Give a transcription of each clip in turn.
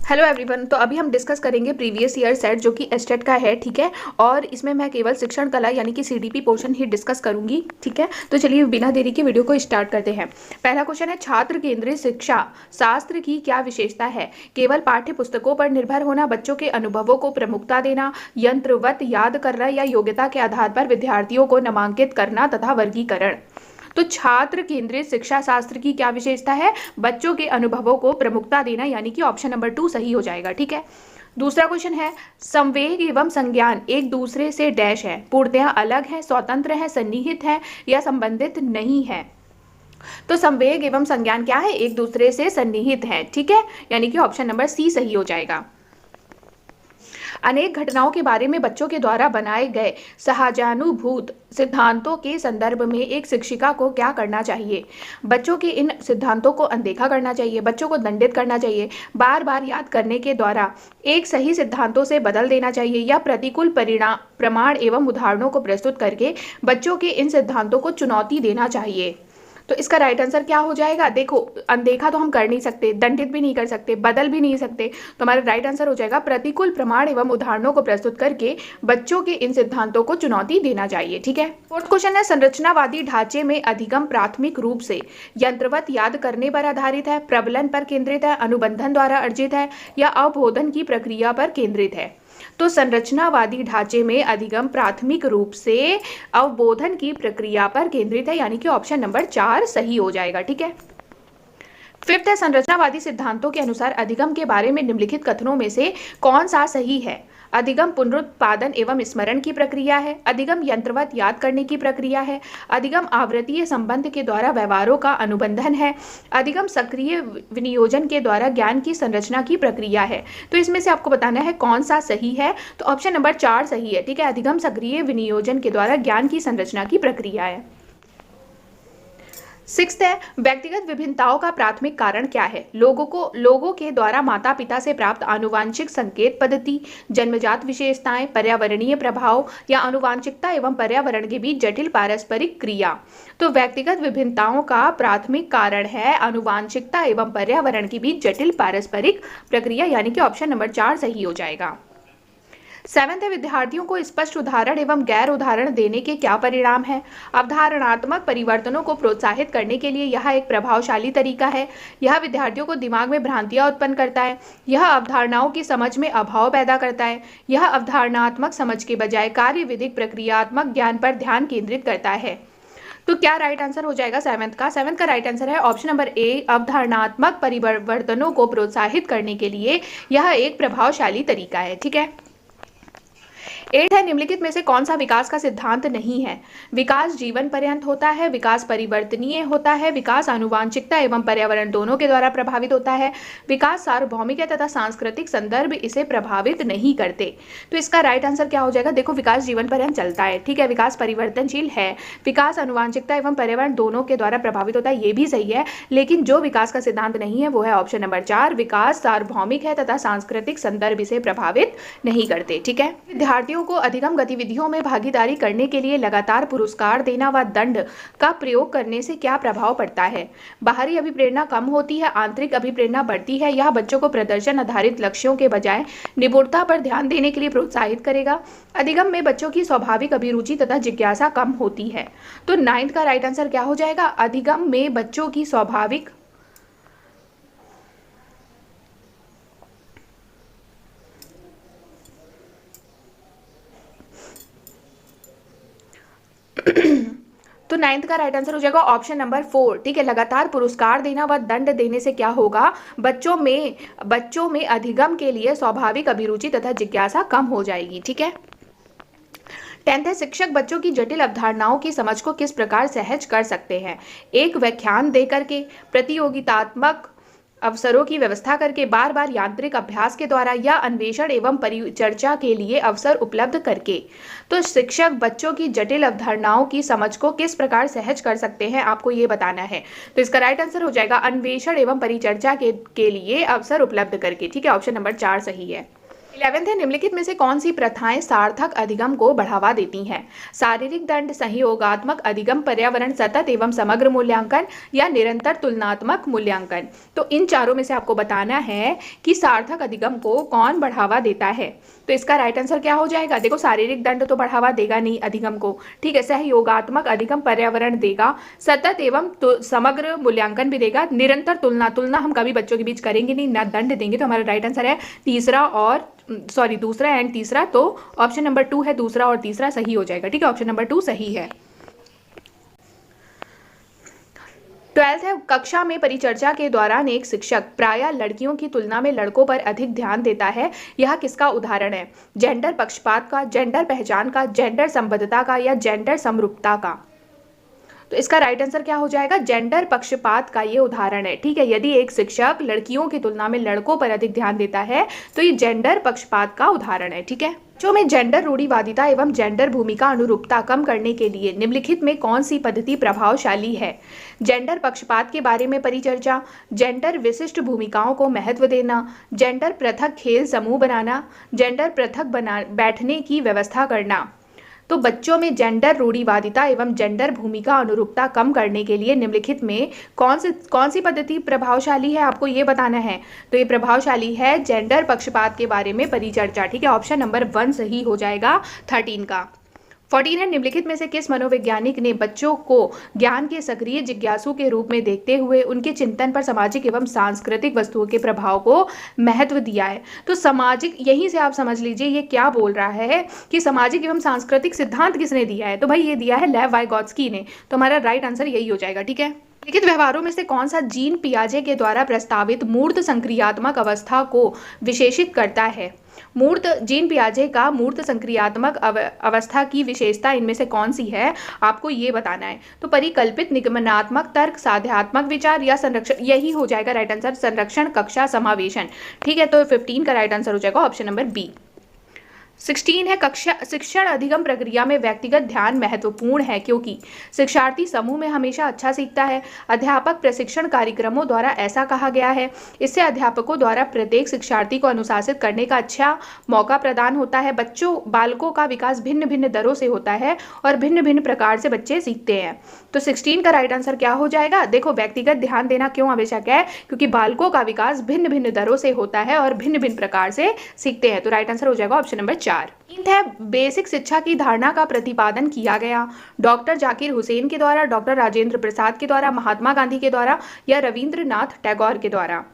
Hello everyone. तो अभी हम डिस्कस करेंगे प्रीवियस ईयर सेट जो कि एस्टेट का है, ठीक है। और इसमें मैं केवल शिक्षण कला यानी कि सीडीपी पोर्शन ही डिस्कस करूंगी, ठीक है। तो चलिए बिना देरी के वीडियो को स्टार्ट करते हैं। पहला क्वेश्चन है, छात्र केंद्रित शिक्षा शास्त्र की क्या विशेषता है? केवल पाठ्य पुस्तकों पर निर्भर होना, बच्चों के अनुभवों को प्रमुखता देना, यंत्रवत याद करना या योग्यता के आधार पर विद्यार्थियों को नामांकित करना तथा वर्गीकरण। तो छात्र केंद्रित शिक्षा शास्त्र की क्या विशेषता है? बच्चों के अनुभवों को प्रमुखता देना, यानी कि ऑप्शन नंबर 2 सही हो जाएगा, ठीक है। दूसरा क्वेश्चन है, संवेग एवं संज्ञान एक दूसरे से डैश है, पूर्णतः अलग है, स्वतंत्र है, सन्निहित है या संबंधित नहीं है। तो संवेग एवं संज्ञान क्या है? एक दूसरे से सन्निहित है, ठीक है, यानी कि ऑप्शन नंबर सी सही हो जाएगा। अनेक घटनाओं के बारे में बच्चों के द्वारा बनाए गए सहजानुभूत सिद्धांतों के संदर्भ में एक शिक्षिका को क्या करना चाहिए? बच्चों के इन सिद्धांतों को अनदेखा करना चाहिए, बच्चों को दंडित करना चाहिए, बार बार याद करने के द्वारा एक सही सिद्धांतों से बदल देना चाहिए या प्रतिकूल परिणाम प्रमाण एवं उदाहरणों को प्रस्तुत करके बच्चों के इन सिद्धांतों को चुनौती देना चाहिए। तो इसका राइट आंसर क्या हो जाएगा? देखो, अनदेखा तो हम कर नहीं सकते, दंडित भी नहीं कर सकते, बदल भी नहीं सकते, तो हमारा राइट आंसर हो जाएगा प्रतिकूल प्रमाण एवं उदाहरणों को प्रस्तुत करके बच्चों के इन सिद्धांतों को चुनौती देना चाहिए, ठीक है। फोर्थ क्वेश्चन है, संरचनावादी ढांचे में अधिगम प्राथमिक रूप से यंत्रवत याद करने पर आधारित है, प्रबलन पर केंद्रित है, अनुबंधन द्वारा अर्जित है या अवबोधन की प्रक्रिया पर केंद्रित है। तो संरचनावादी ढांचे में अधिगम प्राथमिक रूप से अवबोधन की प्रक्रिया पर केंद्रित है, यानी कि ऑप्शन नंबर 4 सही हो जाएगा, ठीक है। फिफ्थ है, संरचनावादी सिद्धांतों के अनुसार अधिगम के बारे में निम्नलिखित कथनों में से कौन सा सही है? अधिगम पुनरुत्पादन एवं स्मरण की प्रक्रिया है, अधिगम यंत्रवत याद करने की प्रक्रिया है, अधिगम आवृत्तीय संबंध के द्वारा व्यवहारों का अनुबंधन है, अधिगम सक्रिय विनियोजन के द्वारा ज्ञान की संरचना की प्रक्रिया है। तो इसमें से आपको बताना है कौन सा सही है। तो ऑप्शन नंबर 4 सही है, ठीक है। अधिगम सक्रिय विनियोजन के द्वारा ज्ञान की संरचना की प्रक्रिया है। सिक्स्थ है, व्यक्तिगत विभिन्नताओं का प्राथमिक कारण क्या है? लोगों के द्वारा माता पिता से प्राप्त आनुवांशिक संकेत पद्धति, जन्मजात विशेषताएं, पर्यावरणीय प्रभाव या आनुवांशिकता एवं पर्यावरण के बीच जटिल पारस्परिक क्रिया। तो व्यक्तिगत विभिन्नताओं का प्राथमिक कारण है आनुवांशिकता एवं पर्यावरण के बीच जटिल पारस्परिक प्रक्रिया, यानी कि ऑप्शन नंबर 4 सही हो जाएगा। सेवेंथ है, विद्यार्थियों को स्पष्ट उदाहरण एवं गैर उदाहरण देने के क्या परिणाम है? अवधारणात्मक परिवर्तनों को प्रोत्साहित करने के लिए यह एक प्रभावशाली तरीका है। यह विद्यार्थियों को दिमाग में भ्रांतियां उत्पन्न करता है। यह अवधारणाओं की समझ में अभाव पैदा करता है। यह अवधारणात्मक समझ के बजाय कार्यविधिक प्रक्रियात्मक ज्ञान पर ध्यान केंद्रित करता है। तो क्या राइट आंसर हो जाएगा सेवेंथ का? सेवेंथ का राइट आंसर है ऑप्शन नंबर ए, अवधारणात्मक परिवर्तनों को प्रोत्साहित करने के लिए यह एक प्रभावशाली तरीका है, ठीक है। 8 है, निम्नलिखित में से कौन सा विकास का सिद्धांत नहीं है? विकास जीवन पर्यंत होता है, विकास परिवर्तनीय होता है, विकास आनुवांशिकता एवं पर्यावरण दोनों के द्वारा प्रभावित होता है, विकास सार्वभौमिक है तथा सांस्कृतिक संदर्भ इसे प्रभावित नहीं करते। तो इसका राइट आंसर क्या हो जाएगा? देखो, विकास जीवन पर्यंत चलता है, ठीक है, विकास परिवर्तनशील है, विकास आनुवांशिकता एवं पर्यावरण दोनों के द्वारा प्रभावित होता है, ये भी सही है। लेकिन जो विकास का सिद्धांत नहीं है वो है ऑप्शन नंबर 4, विकास सार्वभौमिक है तथा सांस्कृतिक संदर्भ इसे प्रभावित नहीं करते, ठीक है। विद्यार्थियों को अधिगम गतिविधियों में भागीदारी करने के लिए लगातार पुरस्कार देना व दंड का प्रयोग करने से क्या प्रभाव पड़ता है? बाहरी अभिप्रेरणा कम होती है, आंतरिक अभिप्रेरणा बढ़ती है। यह बच्चों को प्रदर्शन आधारित लक्ष्यों के बजाय निपुणता पर ध्यान देने के लिए प्रोत्साहित करेगा। अधिगम में बच्चों की स्वाभाविक अभिरुचि तथा जिज्ञासा कम होती है। तो 9th का राइट आंसर क्या हो जाएगा? अधिगम में बच्चों की स्वाभाविक तो 9th का राइट आंसर हो जाएगा ऑप्शन नंबर 4, ठीक है। लगातार पुरस्कार देना व दंड देने से क्या होगा? बच्चों में अधिगम के लिए स्वाभाविक अभिरुचि तथा जिज्ञासा कम हो जाएगी, ठीक है। 10th है, शिक्षक बच्चों की जटिल अवधारणाओं की समझ को किस प्रकार सहज कर सकते हैं? एक व्याख्यान दे करके, प्रतियोगितात्मक अवसरों की व्यवस्था करके, बार बार यांत्रिक अभ्यास के द्वारा या अन्वेषण एवं परिचर्चा के लिए अवसर उपलब्ध करके। तो शिक्षक बच्चों की जटिल अवधारणाओं की समझ को किस प्रकार सहज कर सकते हैं, आपको ये बताना है। तो इसका राइट आंसर हो जाएगा अन्वेषण एवं परिचर्चा के लिए अवसर उपलब्ध करके, ठीक है। ऑप्शन नंबर 4 सही है। 11th है, निम्नलिखित में से कौन सी प्रथाएं सार्थक अधिगम को बढ़ावा देती हैं? शारीरिक दंड, सहयोगात्मक अधिगम, पर्यावरण सतत एवं समग्र मूल्यांकन या निरंतर तुलनात्मक मूल्यांकन। तो इन चारों में से आपको बताना है कि सार्थक अधिगम को कौन बढ़ावा देता है। तो इसका राइट आंसर क्या हो जाएगा? देखो, शारीरिक दंड तो बढ़ावा देगा नहीं अधिगम को, ठीक है। सहयोगात्मक अधिगम पर्यावरण देगा, सतत एवं समग्र मूल्यांकन भी देगा, निरंतर तुलना हम कभी बच्चों के बीच करेंगे नहीं, ना दंड देंगे। तो हमारा राइट आंसर है दूसरा एंड तीसरा। तो ऑप्शन नंबर 2 है, दूसरा और तीसरा सही हो जाएगा, ठीक है। ऑप्शन नंबर 2 सही है। 12th है, कक्षा में परिचर्चा के दौरान एक शिक्षक प्रायः लड़कियों की तुलना में लड़कों पर अधिक ध्यान देता है, यह किसका उदाहरण है? जेंडर पक्षपात का, जेंडर पहचान का, जेंडर संबद्धता का या जेंडर समरूपता का? तो इसका राइट आंसर क्या हो जाएगा? जेंडर पक्षपात का ये उदाहरण है, ठीक है। यदि एक शिक्षक लड़कियों की तुलना में लड़कों पर अधिक ध्यान देता है तो ये जेंडर पक्षपात का उदाहरण है, ठीक है। बच्चों में जेंडर रूढ़िवादिता एवं जेंडर भूमिका अनुरूपता कम करने के लिए निम्नलिखित में कौन सी पद्धति प्रभावशाली है? जेंडर पक्षपात के बारे में परिचर्चा, जेंडर विशिष्ट भूमिकाओं को महत्व देना, जेंडर पृथक खेल समूह बनाना, जेंडर पृथक बैठने की व्यवस्था करना। तो बच्चों में जेंडर रूढ़िवादिता एवं जेंडर भूमिका अनुरूपता कम करने के लिए निम्नलिखित में कौन सी पद्धति प्रभावशाली है, आपको ये बताना है। तो ये प्रभावशाली है जेंडर पक्षपात के बारे में परिचर्चा, ठीक है। ऑप्शन नंबर 1 सही हो जाएगा 13 का। 14 है, निम्नलिखित में से किस मनोवैज्ञानिक ने बच्चों को ज्ञान के सक्रिय जिज्ञासु के रूप में देखते हुए उनके चिंतन पर सामाजिक एवं सांस्कृतिक वस्तुओं के प्रभाव को महत्व दिया है? तो सामाजिक, यहीं से आप समझ लीजिए ये क्या बोल रहा है कि सामाजिक एवं सांस्कृतिक सिद्धांत किसने दिया है? तो भाई ये दिया है लेव वाइगोत्स्की ने। तो हमारा राइट आंसर यही हो जाएगा, ठीक है। लिखित व्यवहारों में से कौन सा जीन पियाजे के द्वारा प्रस्तावित मूर्त संक्रियात्मक अवस्था को विशेषित करता है? जीन पियाजे का मूर्त संक्रियात्मक अवस्था की विशेषता इनमें से कौन सी है, आपको ये बताना है। तो परिकल्पित, निगमनात्मक, तर्क, साध्यात्मक विचार या संरक्षण, यही हो जाएगा राइट आंसर, संरक्षण, कक्षा, समावेशन, ठीक है। तो 15 का राइट आंसर हो जाएगा ऑप्शन नंबर बी। 16 है, कक्षा शिक्षण अधिगम प्रक्रिया में व्यक्तिगत ध्यान महत्वपूर्ण है क्योंकि शिक्षार्थी समूह में हमेशा अच्छा सीखता है। अध्यापक प्रशिक्षण कार्यक्रमों द्वारा ऐसा कहा गया है। इससे अध्यापकों द्वारा प्रत्येक शिक्षार्थी को अनुशासित करने का अच्छा मौका प्रदान होता है। बालकों का विकास भिन्न भिन्न दरों से होता है और भिन्न भिन्न प्रकार से बच्चे सीखते हैं। तो 16 का राइट आंसर क्या हो जाएगा? देखो, व्यक्तिगत ध्यान देना क्यों आवश्यक है? क्योंकि बालकों का विकास भिन्न भिन्न दरों से होता है और भिन्न भिन्न प्रकार से सीखते हैं। तो राइट आंसर हो जाएगा ऑप्शन नंबर 4। है, बेसिक शिक्षा की धारणा का प्रतिपादन किया गया डॉक्टर जाकिर हुसैन के द्वारा, डॉक्टर राजेंद्र प्रसाद के द्वारा, महात्मा गांधी के द्वारा या रविंद्रनाथ टैगोर के द्वारा?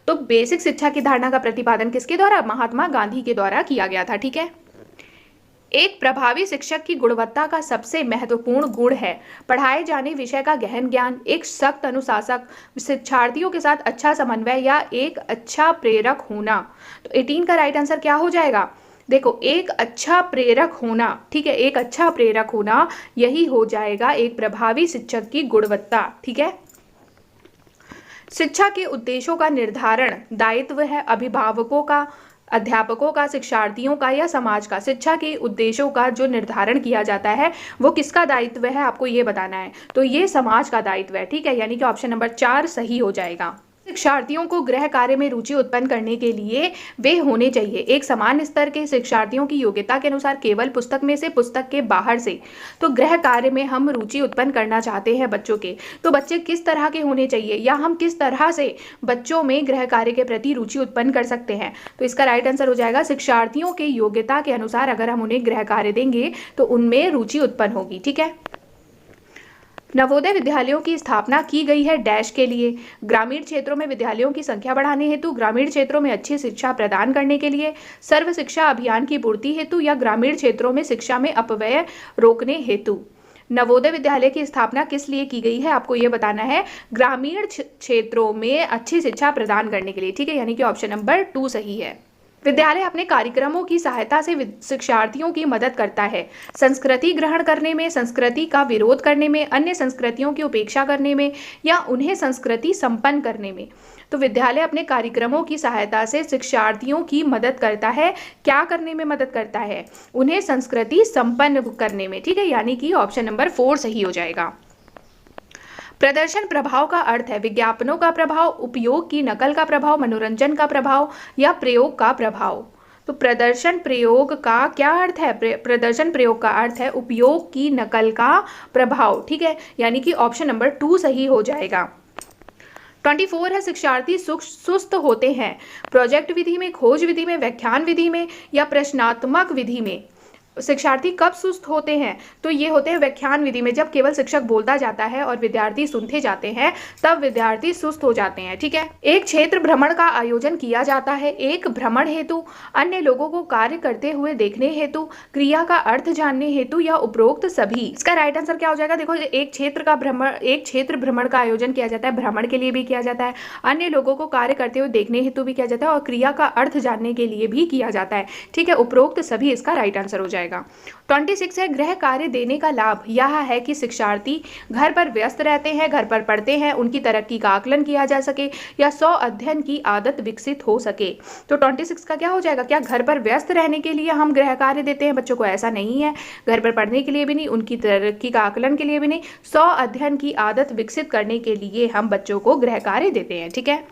तो बेसिक शिक्षा की धारणा का प्रतिपादन किसके द्वारा? महात्मा गांधी के द्वारा किया गया था, ठीक है। एक प्रभावी शिक्षक की गुणवत्ता का सबसे महत्वपूर्ण गुण है पढ़ाए जाने विषय का गहन ज्ञान, एक सख्त अनुशासक, शिक्षार्थियों के साथ अच्छा समन्वय या एक अच्छा प्रेरक होना। तो 18 का राइट आंसर क्या हो जाएगा? देखो, एक अच्छा प्रेरक होना, ठीक है, एक अच्छा प्रेरक होना, यही हो जाएगा एक प्रभावी शिक्षक की गुणवत्ता, ठीक है। शिक्षा के उद्देश्यों का निर्धारण दायित्व है अभिभावकों का, अध्यापकों का, शिक्षार्थियों का या समाज का? शिक्षा के उद्देश्यों का जो निर्धारण किया जाता है वो किसका दायित्व है, आपको ये बताना है। तो ये समाज का दायित्व है, ठीक है, यानी कि ऑप्शन नंबर 4 सही हो जाएगा। शिक्षार्थियों को गृह कार्य में रुचि उत्पन्न करने के लिए वे होने चाहिए एक समान स्तर के शिक्षार्थियों की योग्यता के अनुसार, केवल पुस्तक में से, पुस्तक के बाहर से। तो गृह कार्य में हम रुचि उत्पन्न करना चाहते हैं बच्चों के, तो बच्चे किस तरह के होने चाहिए या हम किस तरह से बच्चों में गृह कार्य के प्रति रुचि उत्पन्न कर सकते हैं? तो इसका राइट आंसर हो जाएगा शिक्षार्थियों के योग्यता के अनुसार अगर हम उन्हें गृह कार्य देंगे तो उनमें रुचि उत्पन्न होगी, ठीक है। नवोदय विद्यालयों की स्थापना की गई है डैश के लिए? ग्रामीण क्षेत्रों में विद्यालयों की संख्या बढ़ाने हेतु, ग्रामीण क्षेत्रों में अच्छी शिक्षा प्रदान करने के लिए, सर्व शिक्षा अभियान की पूर्ति हेतु या ग्रामीण क्षेत्रों में शिक्षा में अपव्यय रोकने हेतु? नवोदय विद्यालय की स्थापना किस लिए की गई है, आपको यह बताना है। ग्रामीण क्षेत्रों में अच्छी शिक्षा प्रदान करने के लिए, ठीक है, यानी कि ऑप्शन नंबर 2 सही है। विद्यालय अपने कार्यक्रमों की सहायता से शिक्षार्थियों की मदद करता है संस्कृति ग्रहण करने में, संस्कृति का विरोध करने में, अन्य संस्कृतियों की उपेक्षा करने में या उन्हें संस्कृति संपन्न करने में। तो विद्यालय अपने कार्यक्रमों की सहायता से शिक्षार्थियों की मदद करता है, क्या करने में मदद करता है? उन्हें संस्कृति संपन्न करने में, ठीक है, यानी कि ऑप्शन नंबर 4 सही हो जाएगा। प्रदर्शन प्रभाव का अर्थ है विज्ञापनों का प्रभाव, उपयोग की नकल का प्रभाव, मनोरंजन का प्रभाव या प्रयोग का प्रभाव। तो प्रदर्शन प्रयोग का क्या अर्थ है? प्रदर्शन प्रयोग का अर्थ है उपयोग की नकल का प्रभाव, ठीक है, यानी कि ऑप्शन नंबर 2 सही हो जाएगा। 24 है शिक्षार्थी सुस्त होते हैं प्रोजेक्ट विधि में, खोज विधि में, व्याख्यान विधि में या प्रश्नात्मक विधि में। शिक्षार्थी कब सुस्त होते हैं? तो ये होते हैं व्याख्यान विधि में, जब केवल शिक्षक बोलता जाता है और विद्यार्थी सुनते जाते हैं तब विद्यार्थी सुस्त हो जाते हैं, ठीक है। एक क्षेत्र भ्रमण का आयोजन किया जाता है एक भ्रमण हेतु, अन्य लोगों को कार्य करते हुए देखने हेतु, क्रिया का अर्थ जानने हेतु या उपरोक्त सभी। इसका राइट आंसर क्या हो जाएगा? देखो, एक क्षेत्र भ्रमण का आयोजन किया जाता है, भ्रमण के लिए भी किया जाता है, अन्य लोगों को कार्य करते हुए देखने हेतु भी किया जाता है और क्रिया का अर्थ जानने के लिए भी किया जाता है, ठीक है। उपरोक्त सभी इसका राइट आंसर हो जाएगा। 26 है गृह कार्य देने का लाभ। यह है कि शिक्षार्थी घर पर व्यस्त रहते हैं, घर पर पढ़ते हैं, उनकी तरक्की का आकलन किया जा सके या स्व अध्ययन की आदत विकसित हो सके। तो 26 का क्या हो जाएगा? क्या घर पर व्यस्त रहने के लिए हम गृह कार्य देते हैं बच्चों को? ऐसा नहीं है, घर पर पढ़ने के लिए भी नहीं, उनकी तरक्की का आकलन के लिए भी नहीं, स्व अध्ययन की आदत विकसित करने के लिए हम बच्चों को गृह कार्य देते हैं, ठीक है।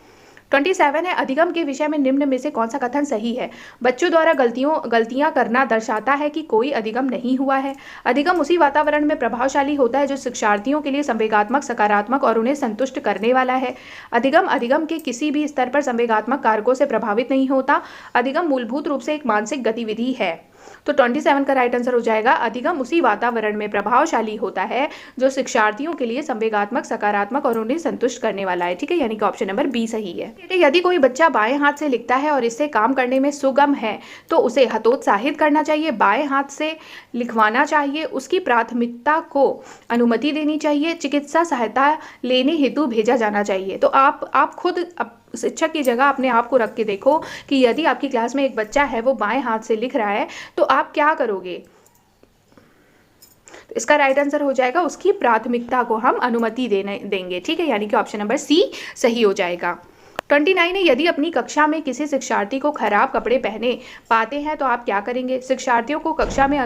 27 है अधिगम के विषय में निम्न में से कौन सा कथन सही है? बच्चों द्वारा गलतियां करना दर्शाता है कि कोई अधिगम नहीं हुआ है। अधिगम उसी वातावरण में प्रभावशाली होता है जो शिक्षार्थियों के लिए संवेगात्मक, सकारात्मक और उन्हें संतुष्ट करने वाला है। अधिगम के किसी भी स्तर पर संवेगात्मक कारकों से प्रभावित नहीं होता। अधिगम मूलभूत रूप से एक मानसिक गतिविधि है। तो 27 का राइट आंसर हो जाएगा अधिगम उसी वातावरण में प्रभावशाली होता है जो शिक्षार्थियों के लिए संवेगात्मक, सकारात्मक और उन्हें संतुष्ट करने वाला है, ठीक है, यानी कि ऑप्शन नंबर बी सही है। यदि कोई बच्चा बाएं हाथ से लिखता है और इससे काम करने में सुगम है तो उसे हतोत्साहित करना चाहिए, बाएं हाथ से लिखवाना चाहिए, उसकी प्राथमिकता को अनुमति देनी चाहिए, चिकित्सा सहायता लेने हेतु भेजा जाना चाहिए। तो आप खुद शिक्षक की जगह अपने आप को रख के देखो कि यदि आपकी क्लास में एक बच्चा है वो बाएं हाथ से लिख रहा है तो आप क्या करोगे? तो इसका राइट आंसर हो जाएगा उसकी प्राथमिकता को हम अनुमति देंगे, ठीक है, यानी कि ऑप्शन नंबर सी सही हो जाएगा। 29 है यदि अपनी कक्षा में किसी शिक्षार्थी को खराब कपड़े पहने पाते हैं तो आप क्या करेंगे? शिक्षार्थियों को कक्षा में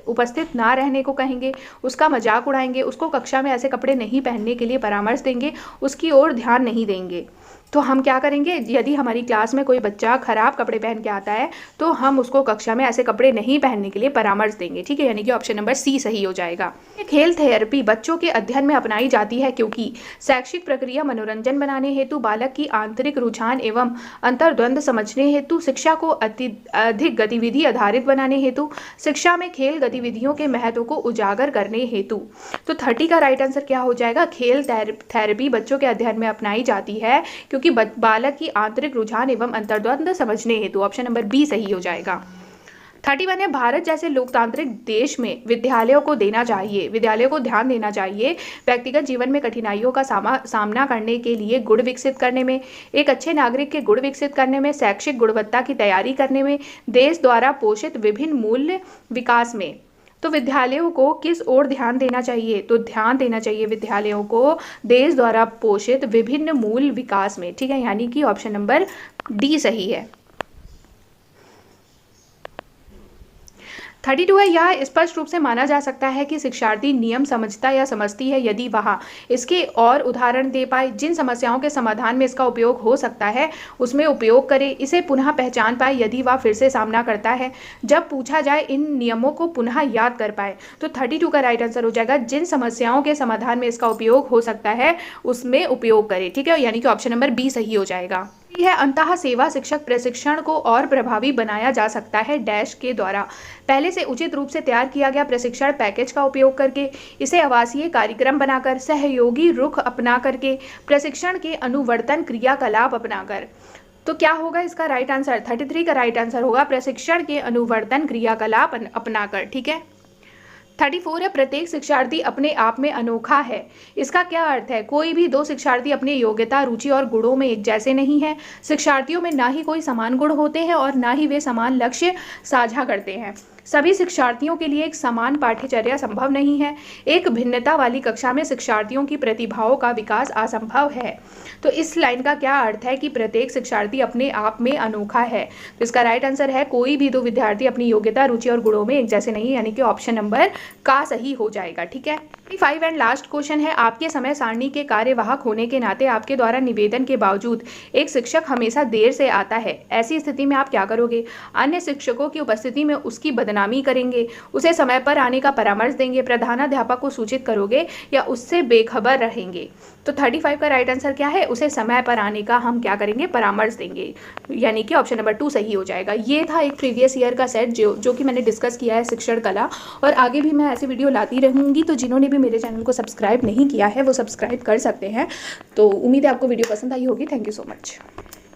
उपस्थित ना रहने को कहेंगे, उसका मजाक उड़ाएंगे, उसको कक्षा में ऐसे कपड़े नहीं पहनने के लिए परामर्श देंगे, उसकी ओर ध्यान नहीं देंगे। तो हम क्या करेंगे? यदि हमारी क्लास में कोई बच्चा खराब कपड़े पहन के आता है तो हम उसको कक्षा में ऐसे कपड़े नहीं पहनने के लिए परामर्श देंगे, ठीक है, यानी कि ऑप्शन नंबर सी सही हो जाएगा। खेल थेरेपी बच्चों के अध्ययन में अपनाई जाती है क्योंकि शैक्षिक प्रक्रिया मनोरंजन बनाने हेतु, बालक की आंतरिक रुझान एवं अंतर्द्वंद समझने हेतु, शिक्षा को अधिक गतिविधि आधारित बनाने हेतु, शिक्षा में खेल गतिविधियों के महत्व को उजागर करने हेतु। तो 30 का राइट आंसर क्या हो जाएगा? खेल थेरेपी बच्चों के अध्ययन में अपनाई जाती है क्योंकि बालक की आंतरिक रुझान एवं अंतर्द्वंद समझने हेतु। ऑप्शन नंबर बी सही हो जाएगा। 31 है भारत जैसे लोकतांत्रिक देश में विद्यालयों को ध्यान देना चाहिए व्यक्तिगत जीवन में कठिनाइयों का सामना करने के लिए, गुण विकसित करने में, एक अच्छे नागरिक के गुण विकसित करने में, शैक्षिक गुणवत्ता की तैयारी करने में, देश द्वारा पोषित विभिन्न मूल्य विकास में। तो विद्यालयों को किस ओर ध्यान देना चाहिए? तो ध्यान देना चाहिए विद्यालयों को देश द्वारा पोषित विभिन्न मूल विकास में, ठीक है, यानी कि ऑप्शन नंबर डी सही है। 32 है यह स्पष्ट रूप से माना जा सकता है कि शिक्षार्थी नियम समझता या समझती है यदि वह इसके और उदाहरण दे पाए, जिन समस्याओं के समाधान में इसका उपयोग हो सकता है उसमें उपयोग करे, इसे पुनः पहचान पाए यदि वह फिर से सामना करता है, जब पूछा जाए इन नियमों को पुनः याद कर पाए। तो 32 का राइट आंसर हो जाएगा जिन समस्याओं के समाधान में इसका उपयोग हो सकता है उसमें उपयोग करे, ठीक है, यानी कि ऑप्शन नंबर बी सही हो जाएगा। यह अंतः सेवा शिक्षक प्रशिक्षण को और प्रभावी बनाया जा सकता है डैश के द्वारा। पहले से उचित रूप से तैयार किया गया प्रशिक्षण पैकेज का उपयोग करके, इसे आवासीय कार्यक्रम बनाकर, सहयोगी रुख अपना करके, प्रशिक्षण के अनुवर्तन क्रियाकलाप अपनाकर। तो क्या होगा इसका राइट आंसर? 33 का राइट आंसर होगा प्रशिक्षण के अनुवर्तन क्रियाकलाप अपनाकर, ठीक है। 34 है प्रत्येक शिक्षार्थी अपने आप में अनोखा है। इसका क्या अर्थ है? कोई भी दो शिक्षार्थी अपनी योग्यता, रुचि और गुणों में एक जैसे नहीं हैं। शिक्षार्थियों में ना ही कोई समान गुण होते हैं और ना ही वे समान लक्ष्य साझा करते हैं। सभी शिक्षार्थियों के लिए एक समान पाठ्यचर्या संभव नहीं है। एक भिन्नता वाली कक्षा में शिक्षार्थियों की प्रतिभाओं का विकास असंभव है। तो इस लाइन का क्या अर्थ है कि प्रत्येक शिक्षार्थी अपने आप में अनोखा है। तो इसका राइट आंसर है कोई भी दो विद्यार्थी अपनी योग्यता, रुचि और गुणों में एक जैसे नहीं, यानी कि ऑप्शन नंबर का सही हो जाएगा। ठीक है। 5 एंड लास्ट क्वेश्चन है, आपके समय सारणी के कार्यवाहक होने के नाते आपके द्वारा निवेदन के बावजूद एक शिक्षक हमेशा देर से आता है। ऐसी स्थिति में आप क्या करोगे? अन्य शिक्षकों की उपस्थिति में उसकी बदनामी करेंगे, उसे समय पर आने का परामर्श देंगे, प्रधानाध्यापक को सूचित करोगे या उससे बेखबर रहेंगे? तो 35 का राइट आंसर क्या है? उसे समय पर आने का हम क्या करेंगे? परामर्श देंगे, यानी कि ऑप्शन नंबर 2 सही हो जाएगा। ये था एक प्रीवियस ईयर का सेट जो कि मैंने डिस्कस किया है शिक्षण कला, और आगे भी मैं ऐसे वीडियो लाती रहूँगी। तो जिन्होंने भी मेरे चैनल को सब्सक्राइब नहीं किया है वो सब्सक्राइब कर सकते हैं। तो उम्मीद है आपको वीडियो पसंद आई होगी। Thank you so much.